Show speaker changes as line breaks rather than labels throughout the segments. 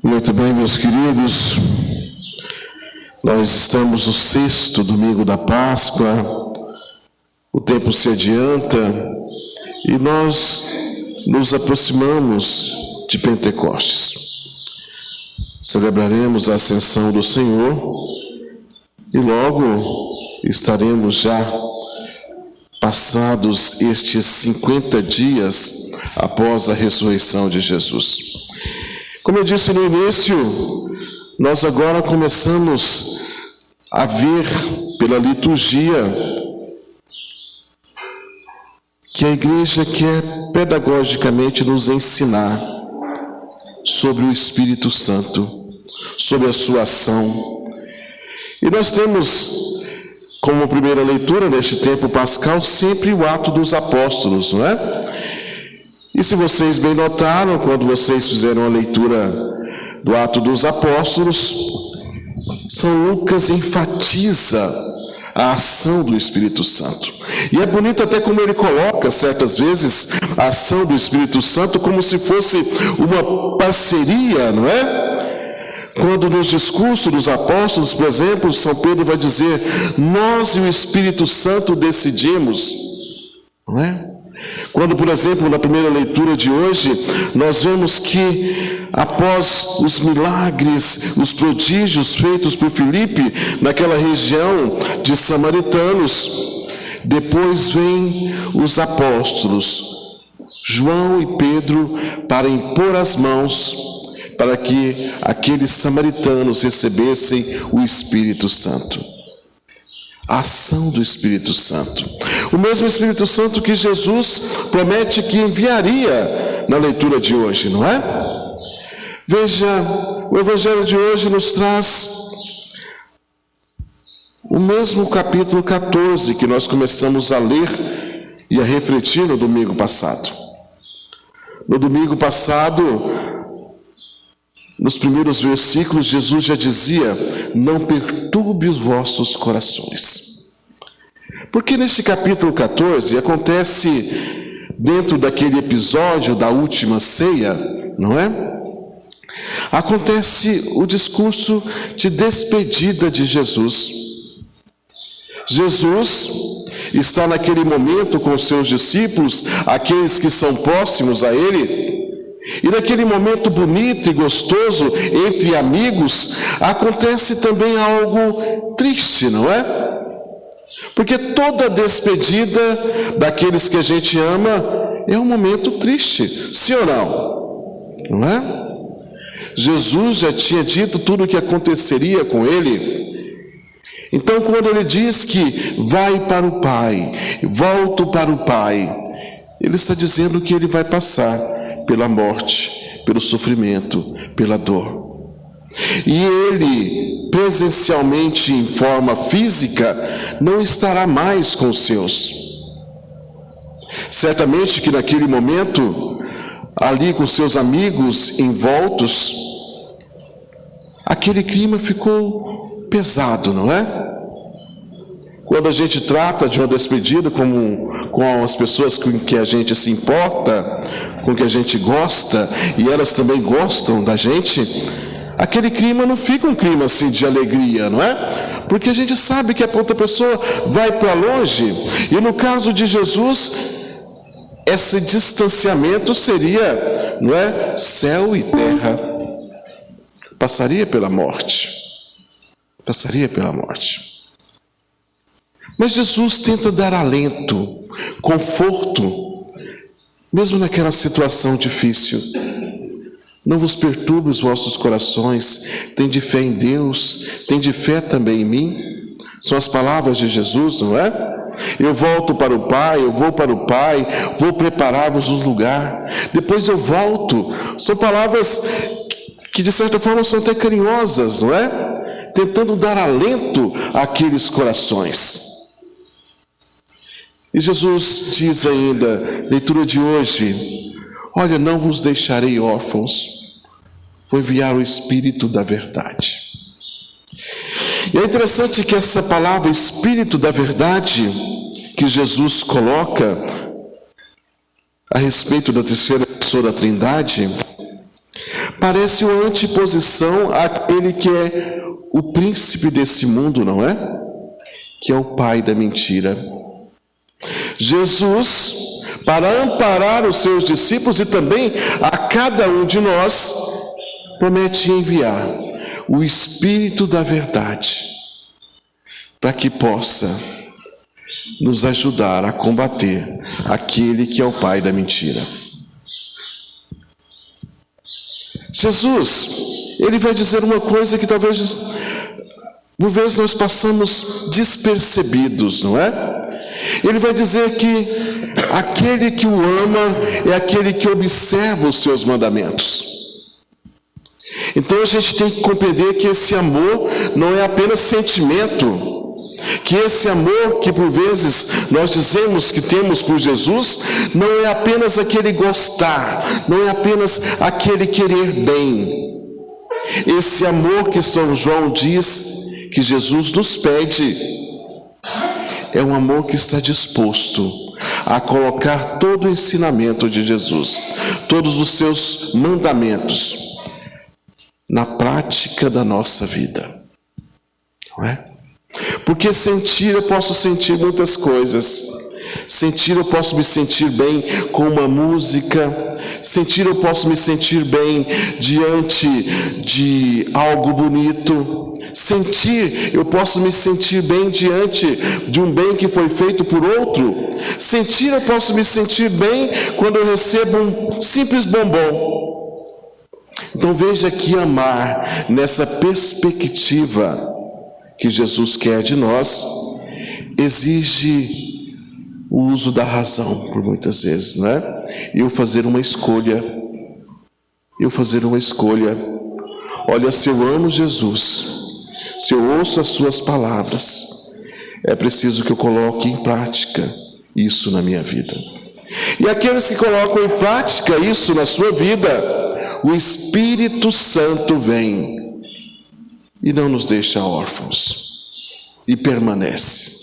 Muito bem, meus queridos, nós estamos no 6º domingo da Páscoa, o tempo se adianta e nós nos aproximamos de Pentecostes. Celebraremos a ascensão do Senhor e logo estaremos já passados estes 50 dias após a ressurreição de Jesus. Como eu disse no início, nós agora começamos a ver pela liturgia que a igreja quer pedagogicamente nos ensinar sobre o Espírito Santo, sobre a sua ação. E nós temos como primeira leitura neste tempo pascal sempre o Atos dos Apóstolos, não é? E se vocês bem notaram, quando vocês fizeram a leitura do Atos dos Apóstolos, São Lucas enfatiza a ação do Espírito Santo. E é bonito até como ele coloca, certas vezes, a ação do Espírito Santo como se fosse uma parceria, não é? Quando nos discursos dos apóstolos, por exemplo, São Pedro vai dizer: nós e o Espírito Santo decidimos, não é? Quando, por exemplo, na primeira leitura de hoje, nós vemos que após os milagres, os prodígios feitos por Filipe naquela região de samaritanos, depois vêm os apóstolos, João e Pedro, para impor as mãos para que aqueles samaritanos recebessem o Espírito Santo. A ação do Espírito Santo. O mesmo Espírito Santo que Jesus promete que enviaria na leitura de hoje, não é? Veja, o Evangelho de hoje nos traz o mesmo capítulo 14 que nós começamos a ler e a refletir no domingo passado. No domingo passado, nos primeiros versículos, Jesus já dizia: não perturbe os vossos corações. Porque neste capítulo 14 acontece, dentro daquele episódio da última ceia, não é? Acontece o discurso de despedida de Jesus. Jesus está naquele momento com os seus discípulos, aqueles que são próximos a ele. E naquele momento bonito e gostoso, entre amigos, acontece também algo triste, não é? Porque toda despedida daqueles que a gente ama é um momento triste, sim ou não? Não é? Jesus já tinha dito tudo o que aconteceria com ele. Então, quando ele diz que vai para o Pai, volto para o Pai, ele está dizendo que ele vai passar pela morte, pelo sofrimento, pela dor. E ele, presencialmente, em forma física, não estará mais com os seus. Certamente que naquele momento, ali com seus amigos envoltos, aquele clima ficou pesado, não é? Quando a gente trata de uma despedida com as pessoas com que a gente se importa, com que a gente gosta, e elas também gostam da gente, aquele clima não fica um clima assim de alegria, não é? Porque a gente sabe que a outra pessoa vai para longe, e no caso de Jesus, esse distanciamento seria, não é? Céu e terra. Passaria pela morte. Passaria pela morte. Mas Jesus tenta dar alento, conforto, mesmo naquela situação difícil. Não vos perturbe os vossos corações, tende fé em Deus, tende fé também em mim. São as palavras de Jesus, não é? Eu volto para o Pai, eu vou para o Pai, vou preparar-vos um lugar, depois eu volto. São palavras que de certa forma são até carinhosas, não é? Tentando dar alento àqueles corações. E Jesus diz ainda, leitura de hoje: olha, não vos deixarei órfãos, vou enviar o Espírito da verdade. E é interessante que essa palavra Espírito da verdade que Jesus coloca a respeito da terceira pessoa da Trindade parece uma anteposição àquele que é o príncipe desse mundo, não é? Que é o pai da mentira. Jesus, para amparar os seus discípulos e também a cada um de nós, promete enviar o Espírito da verdade, para que possa nos ajudar a combater aquele que é o pai da mentira. Jesus, ele vai dizer uma coisa que talvez, por vezes, nós passamos despercebidos, não é? Ele vai dizer que aquele que o ama é aquele que observa os seus mandamentos. Então a gente tem que compreender que esse amor não é apenas sentimento, que esse amor que por vezes nós dizemos que temos por Jesus, não é apenas aquele gostar, não é apenas aquele querer bem. Esse amor que São João diz que Jesus nos pede, é um amor que está disposto a colocar todo o ensinamento de Jesus, todos os seus mandamentos, na prática da nossa vida, não é? Porque sentir, eu posso sentir muitas coisas. Sentir, eu posso me sentir bem com uma música. Sentir, eu posso me sentir bem diante de algo bonito. Sentir, eu posso me sentir bem diante de um bem que foi feito por outro. Sentir, eu posso me sentir bem quando eu recebo um simples bombom. Então veja que amar nessa perspectiva que Jesus quer de nós, exige o uso da razão, por muitas vezes, né? Eu fazer uma escolha. Olha, se eu amo Jesus, se eu ouço as suas palavras, é preciso que eu coloque em prática isso na minha vida. E aqueles que colocam em prática isso na sua vida, o Espírito Santo vem e não nos deixa órfãos, e permanece.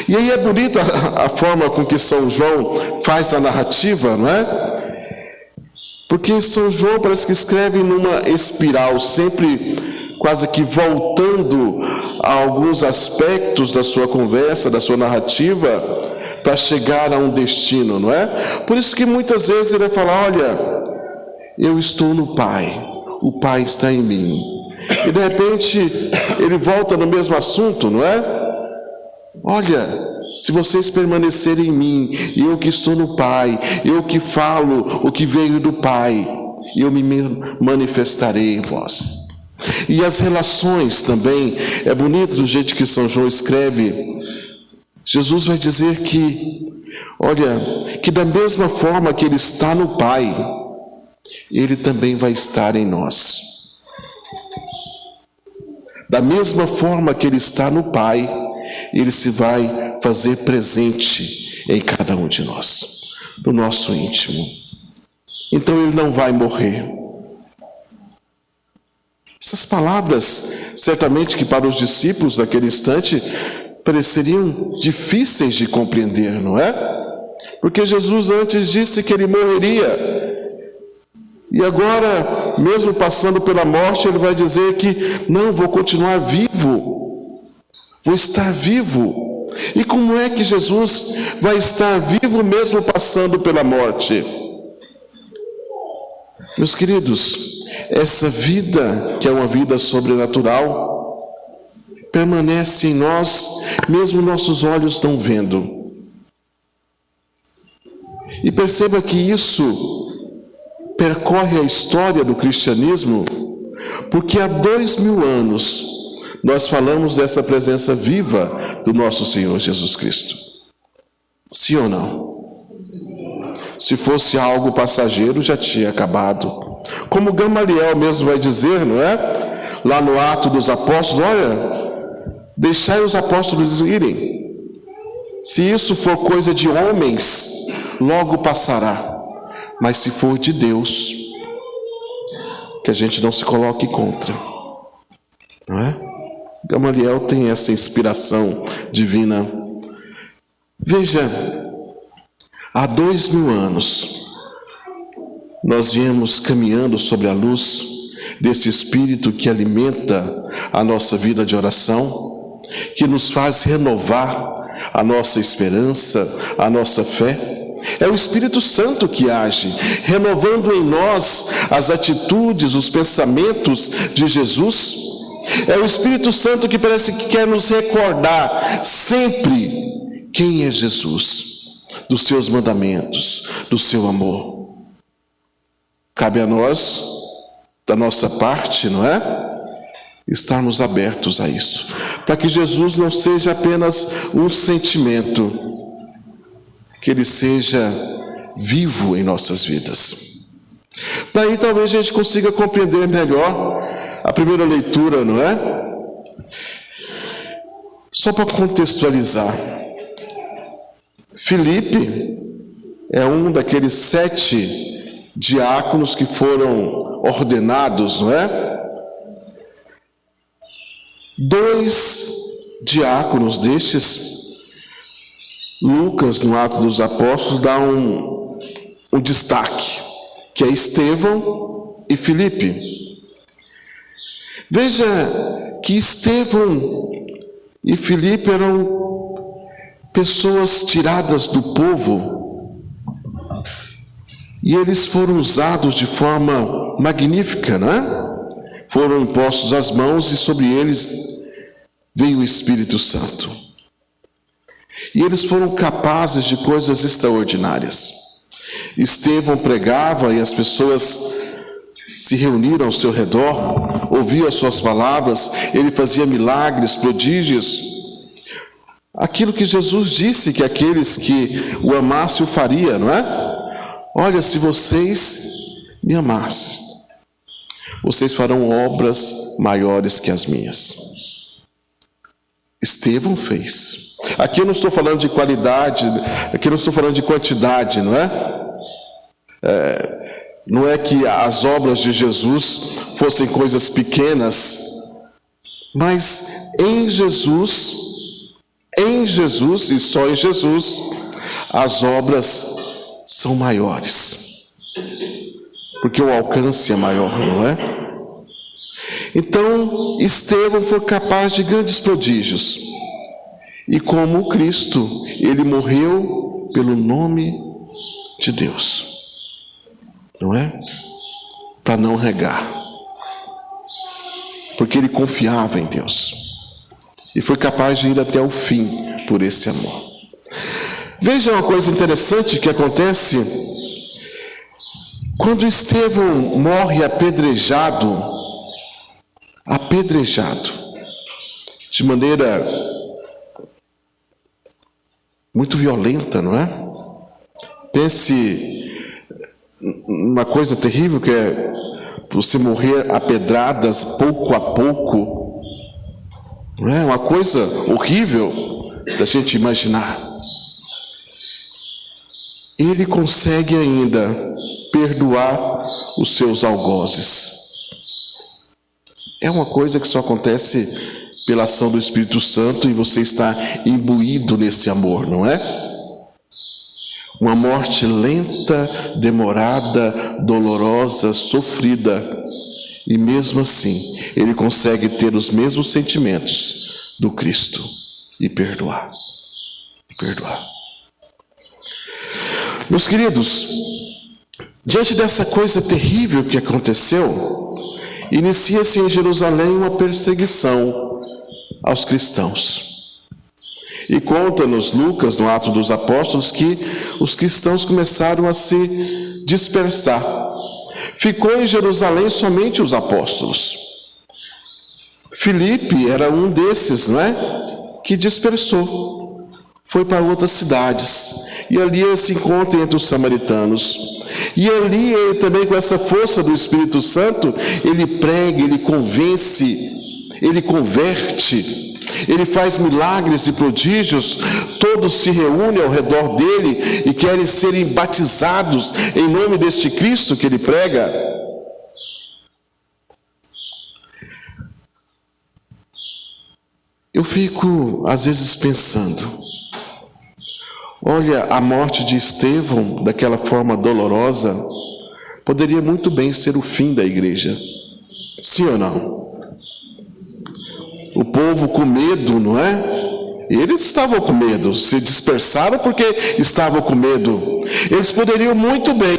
E aí é bonita a forma com que São João faz a narrativa, não é? Porque São João parece que escreve numa espiral, sempre quase que voltando a alguns aspectos da sua conversa, da sua narrativa, para chegar a um destino, não é? Por isso que muitas vezes ele vai falar, olha, eu estou no Pai, o Pai está em mim. E de repente ele volta no mesmo assunto, não é? Olha, se vocês permanecerem em mim, eu que estou no Pai, eu que falo o que veio do Pai, eu me manifestarei em vós. E as relações também, é bonito do jeito que São João escreve. Jesus vai dizer que, olha, que da mesma forma que ele está no Pai, ele também vai estar em nós. Da mesma forma que ele está no Pai, ele se vai fazer presente em cada um de nós, no nosso íntimo. Então ele não vai morrer. Essas palavras, certamente que para os discípulos naquele instante, pareceriam difíceis de compreender, não é? Porque Jesus antes disse que ele morreria. E agora, mesmo passando pela morte, ele vai dizer que não, vou continuar vivo, vou estar vivo. E como é que Jesus vai estar vivo mesmo passando pela morte? Meus queridos, essa vida, que é uma vida sobrenatural, permanece em nós, mesmo nossos olhos não vendo. E perceba que isso percorre a história do cristianismo, porque há 2000 anos nós falamos dessa presença viva do nosso Senhor Jesus Cristo. Sim ou não? Se fosse algo passageiro, já tinha acabado. Como Gamaliel mesmo vai dizer, não é? Lá no Ato dos Apóstolos, olha, deixai os apóstolos irem. Se isso for coisa de homens, logo passará. Mas se for de Deus, que a gente não se coloque contra, não é? Gamaliel tem essa inspiração divina. Veja, há 2000 anos, nós viemos caminhando sobre a luz desse Espírito que alimenta a nossa vida de oração, que nos faz renovar a nossa esperança, a nossa fé. É o Espírito Santo que age, renovando em nós as atitudes, os pensamentos de Jesus. É o Espírito Santo que parece que quer nos recordar sempre quem é Jesus, dos seus mandamentos, do seu amor. Cabe a nós, da nossa parte, não é? Estarmos abertos a isso, para que Jesus não seja apenas um sentimento, que ele seja vivo em nossas vidas. Daí talvez a gente consiga compreender melhor a primeira leitura, não é? Só para contextualizar, Filipe é um daqueles 7 diáconos que foram ordenados, não é? 2 diáconos destes, Lucas, no Atos dos Apóstolos, dá um destaque, que é Estevão e Filipe. Veja que Estevão e Filipe eram pessoas tiradas do povo, e eles foram usados de forma magnífica, não é? Foram impostos as mãos e sobre eles veio o Espírito Santo. E eles foram capazes de coisas extraordinárias. Estevão pregava e as pessoas se reuniram ao seu redor, ouviam as suas palavras, ele fazia milagres, prodígios. Aquilo que Jesus disse que aqueles que o amassem o faria, não é? Olha, se vocês me amassem, vocês farão obras maiores que as minhas. Estevão fez. Aqui eu não estou falando de qualidade, aqui eu não estou falando de quantidade, não é? Não é que as obras de Jesus fossem coisas pequenas, mas em Jesus e só em Jesus, as obras são maiores, porque o alcance é maior, não é? Então, Estevão foi capaz de grandes prodígios, e como Cristo, ele morreu pelo nome de Deus, não é? Para não regar, porque ele confiava em Deus, e foi capaz de ir até o fim por esse amor. Veja uma coisa interessante que acontece, quando Estevão morre apedrejado, de maneira muito violenta, não é? Pense uma coisa terrível que é você morrer a pedradas pouco a pouco, não é? Uma coisa horrível da gente imaginar. Ele consegue ainda perdoar os seus algozes. É uma coisa que só acontece pela ação do Espírito Santo e você está imbuído nesse amor, não é? Uma morte lenta, demorada, dolorosa, sofrida, e mesmo assim ele consegue ter os mesmos sentimentos do Cristo e perdoar. Meus queridos, diante dessa coisa terrível que aconteceu, inicia-se em Jerusalém uma perseguição aos cristãos. E conta-nos Lucas, no Atos dos Apóstolos, que os cristãos começaram a se dispersar. Ficou em Jerusalém somente os apóstolos. Filipe era um desses, não é? Que dispersou. Foi para outras cidades. E ali ele se encontra entre os samaritanos. E ali ele também, com essa força do Espírito Santo, ele prega, ele convence, ele converte, ele faz milagres e prodígios. Todos se reúnem ao redor dele e querem serem batizados em nome deste Cristo que ele prega. Eu fico às vezes pensando, olha, a morte de Estevão, daquela forma dolorosa, poderia muito bem ser o fim da igreja. Sim ou não? O povo com medo, não é? Eles estavam com medo, se dispersaram porque estavam com medo. Eles poderiam muito bem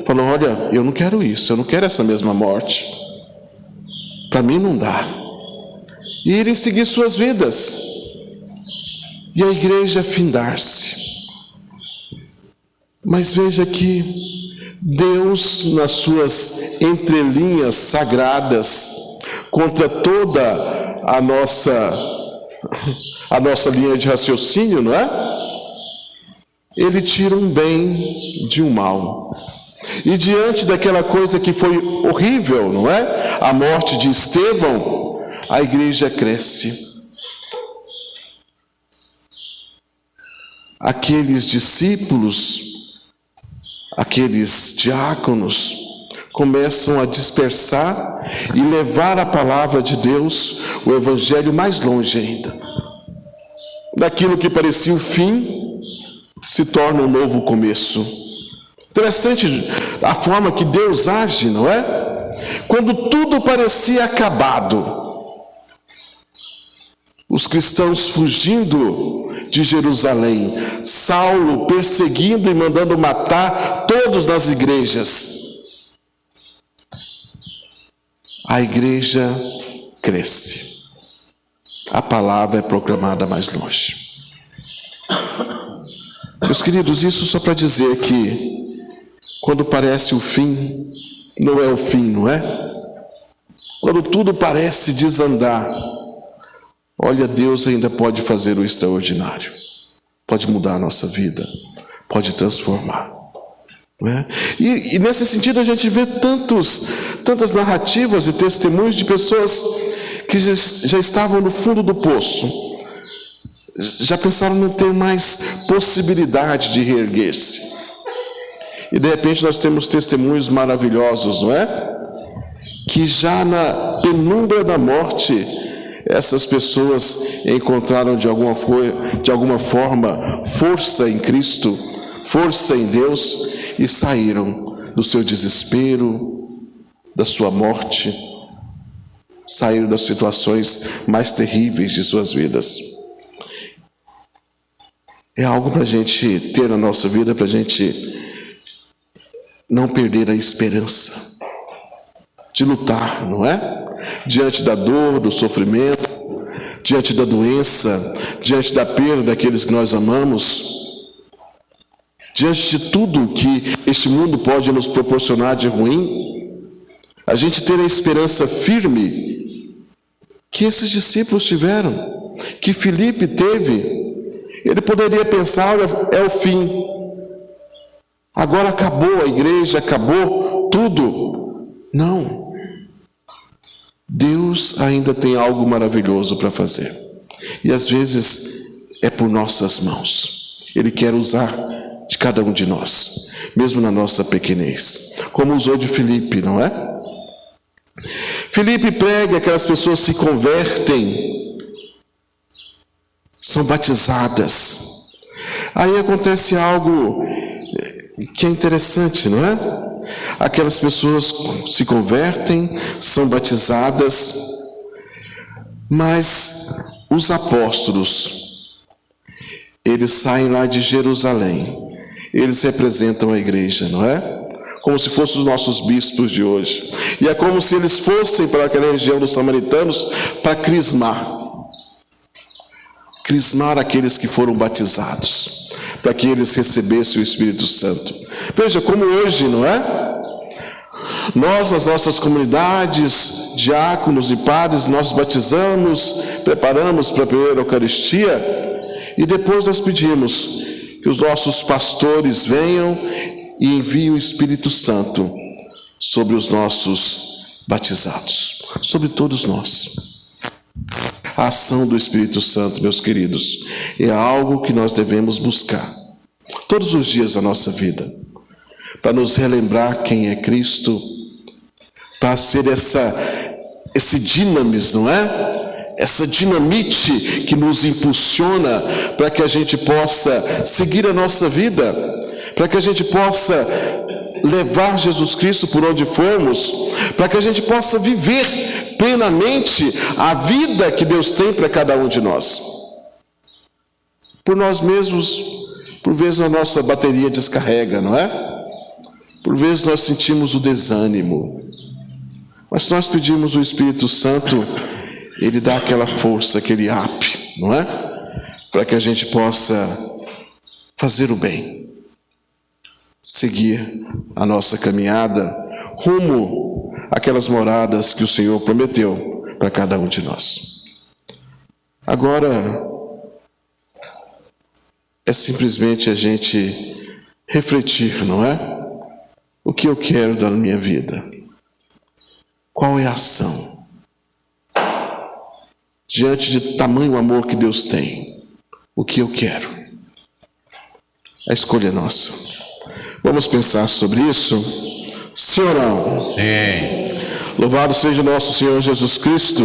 falar: olha, eu não quero isso, eu não quero essa mesma morte. Para mim não dá. E irem seguir suas vidas. E a igreja findar-se. Mas veja que Deus, nas suas entrelinhas sagradas, contra toda a nossa linha de raciocínio, não é? Ele tira um bem de um mal. E diante daquela coisa que foi horrível, não é? A morte de Estevão, a igreja cresce. Aqueles discípulos, aqueles diáconos, começam a dispersar e levar a palavra de Deus, o evangelho, mais longe ainda. Daquilo que parecia o fim, se torna um novo começo. Interessante a forma que Deus age, não é? Quando tudo parecia acabado, os cristãos fugindo de Jerusalém, Saulo perseguindo e mandando matar todos nas igrejas. A igreja cresce. A palavra é proclamada mais longe. Meus queridos, isso só para dizer que quando parece o fim, não é o fim, não é? Quando tudo parece desandar, olha, Deus ainda pode fazer o extraordinário. Pode mudar a nossa vida, pode transformar. Não é? E nesse sentido a gente vê tantas narrativas e testemunhos de pessoas que já estavam no fundo do poço, já pensaram não ter mais possibilidade de reerguer-se. E de repente nós temos testemunhos maravilhosos, não é? Que já na penumbra da morte, essas pessoas encontraram de alguma forma força em Cristo, força em Deus, e saíram do seu desespero, da sua morte, saíram das situações mais terríveis de suas vidas. É algo para a gente ter na nossa vida, para a gente não perder a esperança de lutar, não é? Diante da dor, do sofrimento, diante da doença, diante da perda daqueles que nós amamos, diante de tudo que este mundo pode nos proporcionar de ruim, a gente ter a esperança firme que esses discípulos tiveram, que Filipe teve. Ele poderia pensar: olha, é o fim, agora acabou a igreja, acabou tudo. Não. Deus ainda tem algo maravilhoso para fazer. E às vezes é por nossas mãos. Ele quer usar de cada um de nós, mesmo na nossa pequenez, como usou de Filipe, não é? Filipe prega, aquelas pessoas se convertem, são batizadas. Aí acontece algo que é interessante, não é? Aquelas pessoas se convertem, são batizadas, mas os apóstolos, eles saem lá de Jerusalém, eles representam a igreja, não é? Como se fossem os nossos bispos de hoje. E é como se eles fossem para aquela região dos samaritanos para crismar aqueles que foram batizados, para que eles recebessem o Espírito Santo. Veja como hoje, não é? Nós, nas nossas comunidades, diáconos e padres, nós batizamos, preparamos para a primeira Eucaristia, e depois nós pedimos que os nossos pastores venham e enviem o Espírito Santo sobre os nossos batizados, sobre todos nós. A ação do Espírito Santo, meus queridos, é algo que nós devemos buscar todos os dias da nossa vida, para nos relembrar quem é Cristo, para ser esse dinamis, não é? Essa dinamite que nos impulsiona para que a gente possa seguir a nossa vida, para que a gente possa levar Jesus Cristo por onde formos, para que a gente possa viver plenamente a vida que Deus tem para cada um de nós. Por nós mesmos, por vezes a nossa bateria descarrega, não é? Por vezes nós sentimos o desânimo. Mas se nós pedimos o Espírito Santo, Ele dá aquela força, aquele up, não é? Para que a gente possa fazer o bem, seguir a nossa caminhada rumo àquelas moradas que o Senhor prometeu para cada um de nós. Agora, é simplesmente a gente refletir, não é? O que eu quero da minha vida? Qual é a ação? Diante de tamanho amor que Deus tem, o que eu quero? A escolha é nossa. Vamos pensar sobre isso? Sim ou não?
Sim.
Louvado seja nosso Senhor Jesus Cristo.